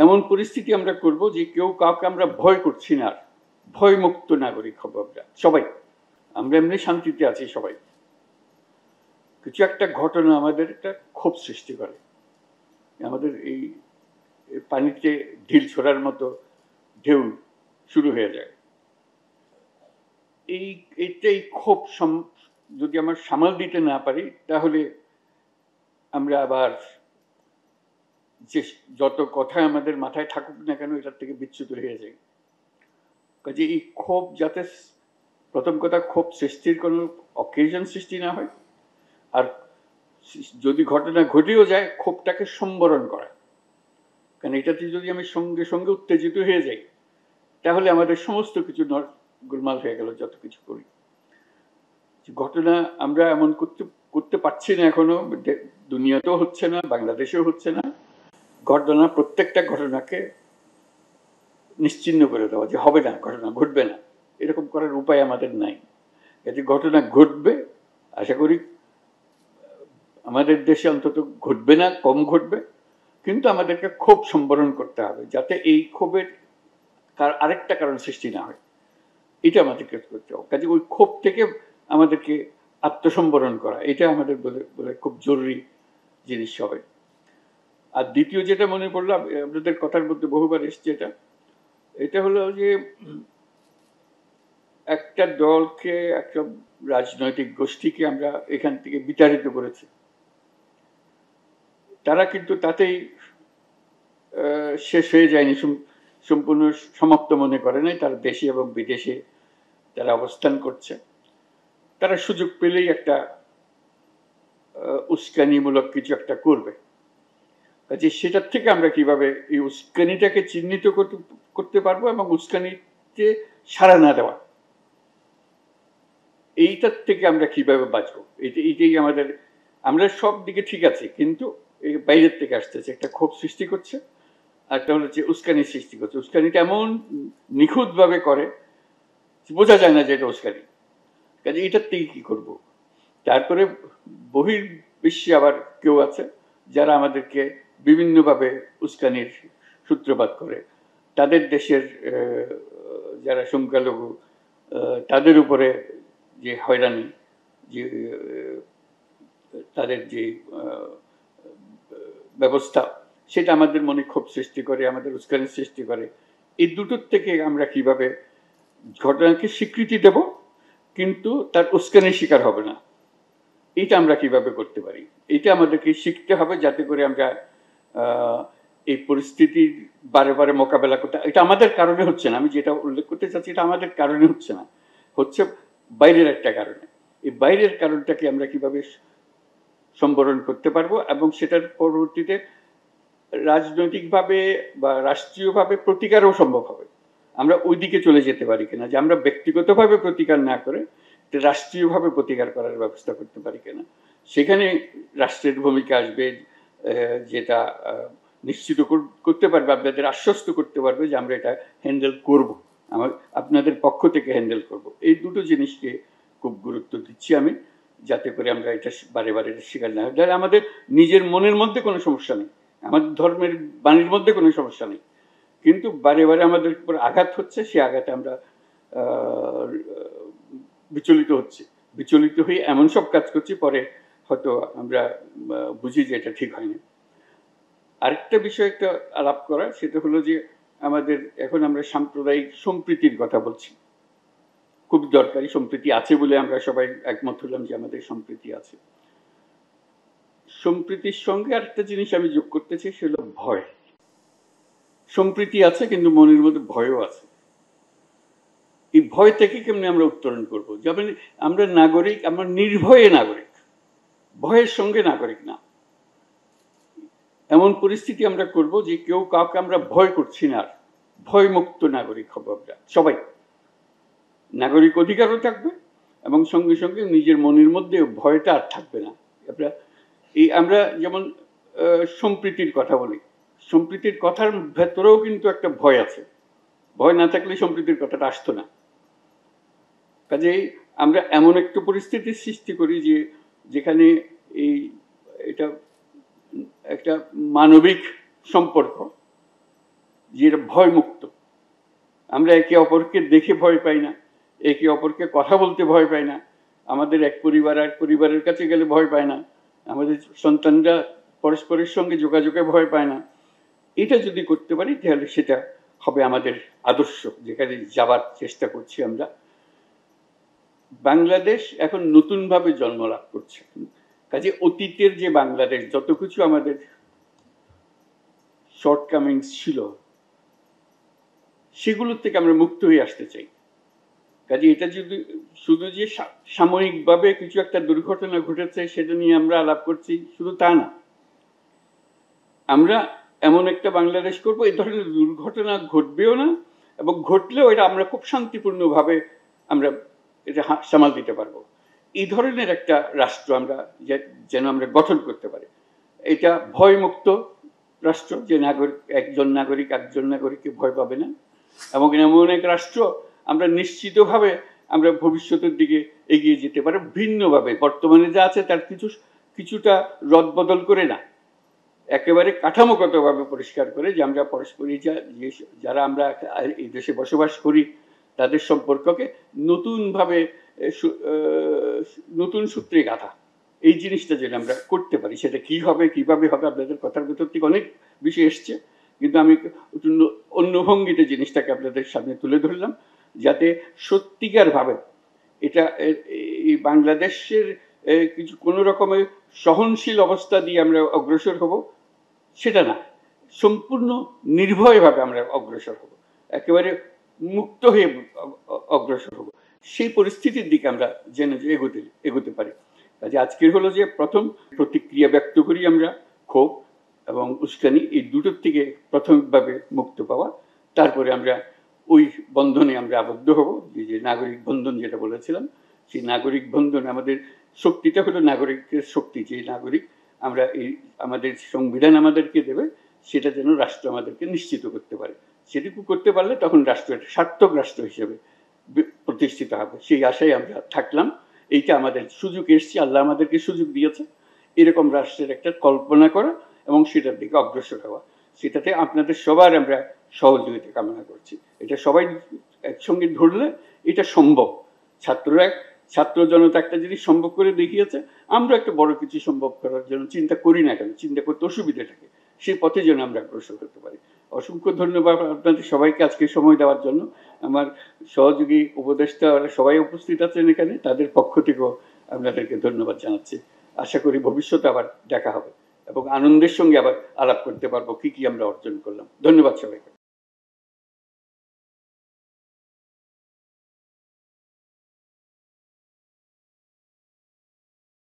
এমন পরিস্থিতি আমরা করব যে কেউ কাউকে আমরা ভয় করছি না, ভয়মুক্ত নাগরিক হব আমরা সবাই। আমরা এমনি শান্তিতে আছি সবাই। কিছু একটা ঘটনা আমাদের একটা ক্ষোভ সৃষ্টি করে, আমাদের এই পানিতে ঢিল ছোড়ার মতো ঢেউ শুরু হয়ে যায়। এইটাই ক্ষোভ যদি আমরা সামাল দিতে না পারি, তাহলে আমরা আবার যে যত কথা আমাদের মাথায় থাকুক না কেন এটার থেকে বিচ্যুত হয়ে যায়। কাজে এই ক্ষোভ যাতে, প্রথম কথা, ক্ষোভ সৃষ্টির কোনো অকেশন সৃষ্টি না হয়, আর যদি ঘটনা ঘটেও যায় ক্ষোভটাকে সম্বরণ করা। কারণ এটাতে যদি আমি সঙ্গে সঙ্গে উত্তেজিত হয়ে যাই, তাহলে আমাদের সমস্ত কিছু গোলমাল হয়ে গেল, যত কিছু করি। ঘটনা আমরা এমন করতে পারছি না এখনো, দুনিয়াতেও হচ্ছে না, বাংলাদেশেও হচ্ছে না। ঘটনা, প্রত্যেকটা ঘটনাকে নিশ্চিহ্ন করে দেওয়া, যে হবে না, ঘটনা ঘটবে না, এরকম করার উপায় আমাদের নাই। এতে ঘটনা ঘটবে, আশা করি আমাদের দেশে অন্তত ঘটবে না, কম ঘটবে, কিন্তু আমাদেরকে ক্ষোভ সম্বরণ করতে হবে, যাতে এই ক্ষোভের আরেকটা কারণ সৃষ্টি না হয়। এটা আমাদেরকে করতে হবে। কাজে ওই ক্ষোভ থেকে আমাদেরকে আত্মসম্বরণ করা, এটা আমাদের বলে খুব জরুরি জিনিস হবে। আর দ্বিতীয় যেটা মনে পড়লো, আপনাদের কথার মধ্যে বহুবার এসছে, এটা হলো যে একটা দলকে, একটা রাজনৈতিক গোষ্ঠীকে আমরা এখান থেকে বিতাড়িত করেছি। তারা কিন্তু তাতেই শেষ হয়ে যায়নি, সম্পূর্ণ সমাপ্ত মনে করে নাই। তারা দেশে এবং বিদেশে তারা অবস্থান করছে। তারা সুযোগ পেলেই একটা উস্কানিমূলক কিছু একটা করবে। কাজে সেটার থেকে আমরা কিভাবে এই উস্কানিটাকে চিহ্নিত করতে পারবো এবং উস্কানিতে সাড়া না দেওয়া, এইটার থেকে আমরা কিভাবে বাঁচবো, এইটাই আমাদের। আমরা সব দিকে ঠিক আছে, কিন্তু এই বাইরের থেকে আসতেছে, একটা ক্ষোভ সৃষ্টি করছে, আর একটা হলো যে উস্কানি সৃষ্টি করছে। উস্কানিটা এমন নিখুঁতভাবে করে বোঝা যায় না যে এটা উস্কানি। কাজে এটার থেকে কি করব? তারপরে বহির্বিশ্বে আবার কেউ আছে যারা আমাদেরকে বিভিন্নভাবে উস্কানির সূত্রপাত করে। তাদের দেশের যারা সংখ্যালঘু, তাদের উপরে যে হয়রানি, যে তাদের যে ব্যবস্থা, সেটা আমাদের মনে ক্ষোভ সৃষ্টি করে, আমাদের উস্কানির সৃষ্টি করে। এই দুটোর থেকে আমরা কিভাবে ঘটনাকে স্বীকৃতি দেব কিন্তু তার উস্কানির শিকার হবে না, এটা আমরা কিভাবে করতে পারি, এটা আমাদেরকে শিখতে হবে, যাতে করে আমরা এই পরিস্থিতির বারে বারে মোকাবেলা করতে। এটা আমাদের কারণে হচ্ছে না, আমি যেটা উল্লেখ করতে চাচ্ছি, এটা আমাদের কারণে হচ্ছে না, হচ্ছে বাইরের একটা কারণে। এই বাইরের কারণটাকে আমরা কিভাবে সম্বরণ করতে পারবো এবং সেটার পরবর্তীতে রাজনৈতিকভাবে বা রাষ্ট্রীয়ভাবে প্রতিকারও সম্ভব হবে। আমরা ওই দিকে চলে যেতে পারি কিনা, যে আমরা ব্যক্তিগতভাবে প্রতিকার না করে রাষ্ট্রীয়ভাবে প্রতিকার করার ব্যবস্থা করতে পারি কিনা। সেখানে রাষ্ট্রের ভূমিকা আসবে, যেটা নিশ্চিত করতে পারবে, আপনাদের আশ্বস্ত করতে পারবে যে আমরা এটা হ্যান্ডেল করব, আপনাদের পক্ষ থেকে হ্যান্ডেল করব। এই দুটো জিনিসকে খুব গুরুত্ব দিচ্ছি আমি, যাতে করে আমরা এটা বারে বারে শিকার না হয়। যারা আমাদের নিজের মনের মধ্যে কোনো সমস্যা নেই, আমাদের ধর্মের বাণীর মধ্যে কোনো সমস্যা নেই, কিন্তু বারে বারে আমাদের উপর আঘাত হচ্ছে, সে আঘাতে আমরা বিচলিত হয়ে এমন সব কাজ করছি, পরে হয়তো আমরা বুঝি যে এটা ঠিক হয়নি। আরেকটা বিষয় একটা আলাপ করা, সেটা হলো যে আমাদের এখন আমরা সাম্প্রদায়িক সম্প্রীতির কথা বলছি, খুব দরকারি। সম্প্রীতি আছে বলে আমরা সবাই একমত হলাম যে আমাদের সম্প্রীতি আছে। সম্প্রীতির সঙ্গে আরেকটা জিনিস আমি যোগ করতে চাই, সেটা হলো ভয়। সম্প্রীতি আছে কিন্তু মনের মধ্যে ভয়ও আছে। এই ভয় থেকে কেমনি আমরা উত্তরণ করবো? যেমন আমরা নাগরিক, আমরা নির্ভয়ে নাগরিক, ভয়ের সঙ্গে নাগরিক না। এমন পরিস্থিতি আমরা করব যে কেউ কাউকে আমরা ভয় করছি না, ভয়মুক্ত নাগরিক হব আমরা সবাই। নাগরিক অধিকারও থাকবে এবং সঙ্গে সঙ্গে নিজের মনের মধ্যে ভয়টা আর থাকবে না। আমরা যেমন সম্প্রীতির কথা বলি, সম্প্রীতির কথার ভেতরেও কিন্তু একটা ভয় আছে। ভয় না থাকলে সম্প্রীতির কথাটা আসতো না। কাজেই আমরা এমন একটা পরিস্থিতির সৃষ্টি করি যে যেখানে এটা একটা মানবিক সম্পর্ক, যে এরা ভয়মুক্ত। আমরা একে অপরকে দেখে ভয় পাই না, একে অপরকে কথা বলতে ভয় পাই না, আমাদের এক পরিবার এক পরিবারের কাছে গেলে ভয় পায় না, আমাদের সন্তানরা পরস্পরের সঙ্গে যোগাযোগে ভয় পায় না। এটা যদি করতে পারি তাহলে সেটা হবে আমাদের আদর্শ, যেখানে যাবার চেষ্টা করছি আমরা। বাংলাদেশ এখন নতুনভাবে জন্ম লাভ করছে, কাজে অতীতের যে বাংলাদেশ যত কিছু আমাদের শর্টকামিংস ছিল সেগুলোর থেকে আমরা মুক্ত হয়ে আসতে চাই। কাজে এটা যদি শুধু যে সাময়িকভাবে কিছু একটা দুর্ঘটনা ঘটেছে সেটা নিয়ে আমরা আলাপ করছি শুধু তা না, আমরা এমন একটা বাংলাদেশ করব এই ধরনের দুর্ঘটনা ঘটবেও না, এবং ঘটলেও এটা আমরা খুব শান্তিপূর্ণভাবে আমরা এটা সামাল দিতে পারবো। এই ধরনের একটা রাষ্ট্র আমরা যেন আমরা গঠন করতে পারি। এটা ভয়মুক্ত রাষ্ট্র, যে নাগরিক একজন নাগরিককে ভয় পাবে না, এবং এমন এক রাষ্ট্র আমরা নিশ্চিতভাবে আমরা ভবিষ্যতের দিকে এগিয়ে যেতে পারি ভিন্নভাবে, বর্তমানে যা আছে তার কিছুটা রদবদল করে না, একেবারে কাঠামোগতভাবে পরিষ্কার করে, যে আমরা পরস্পরই যারা আমরা এই দেশে বসবাস করি তাদের সম্পর্ককে নতুনভাবে নতুন সূত্রে গাঁথা, এই জিনিসটা যেন আমরা করতে পারি। সেটা কি হবে, কিভাবে হবে, আপনাদের কথার ভেতর থেকে অনেক বিষয় এসছে, কিন্তু আমি অন্য ভঙ্গিতে জিনিসটাকে আপনাদের সামনে তুলে ধরলাম, যাতে সত্যিকার ভাবে এটা এই বাংলাদেশের কিছু কোনো রকমের সহনশীল অবস্থা দিয়ে আমরা অগ্রসর হব সেটা না, সম্পূর্ণ নির্ভয়ভাবে আমরা অগ্রসর হব, একেবারে মুক্ত হয়ে অগ্রসর হব, সেই পরিস্থিতির দিকে আমরা যেন এগোতে পারি। কাজে আজকের হলো যে প্রথম প্রতিক্রিয়া ব্যক্ত করি আমরা, ক্ষোভ এবং উস্কানি, এই দুটোর থেকে প্রাথমিকভাবে মুক্ত পাওয়া, তারপরে আমরা ওই বন্ধনে আমরা আবদ্ধ হব, যে নাগরিক বন্ধন যেটা বলেছিলাম, সেই নাগরিক বন্ধন আমাদের শক্তিটা হলো নাগরিকের শক্তি, যে নাগরিক আমরা এই আমাদের সংবিধান আমাদেরকে দেবে সেটা যেন রাষ্ট্র আমাদেরকে নিশ্চিত করতে পারে। সেটুকু করতে পারলে তখন রাষ্ট্র একটা সার্থক রাষ্ট্র হিসেবে প্রতিষ্ঠিত হবে, সেই আশায় আমরা থাকলাম। এইটা আমাদের সুযোগ এসছে, আল্লাহ আমাদেরকে সুযোগ দিয়েছে এরকম রাষ্ট্রের একটা কল্পনা করা এবং সেটার দিকে অগ্রসর হওয়া। সেটাতে আপনাদের সবার আমরা সহযোগিতা কামনা করছি। এটা সবাই একসঙ্গে ধরলে এটা সম্ভব। ছাত্র জনতা একটা জিনিস সম্ভব করে দেখিয়েছে, আমরা একটা বড় কিছু সম্ভব করার জন্য চিন্তা করি না কেন, চিন্তা করতে অসুবিধাটাকে, সেই পথে যেন আমরা অগ্রসর করতে পারি। অসংখ্য ধন্যবাদ আপনাদের সবাইকে আজকে সময় দেওয়ার জন্য। আমার সহযোগী উপদেষ্টা সবাই উপস্থিত আছেন এখানে, তাদের পক্ষ থেকেও আপনাদেরকে ধন্যবাদ জানাচ্ছি। আশা করি ভবিষ্যতে আবার দেখা হবে এবং আনন্দের সঙ্গে আবার আলাপ করতে পারবো কি কি আমরা অর্জন করলাম। ধন্যবাদ সবাইকে।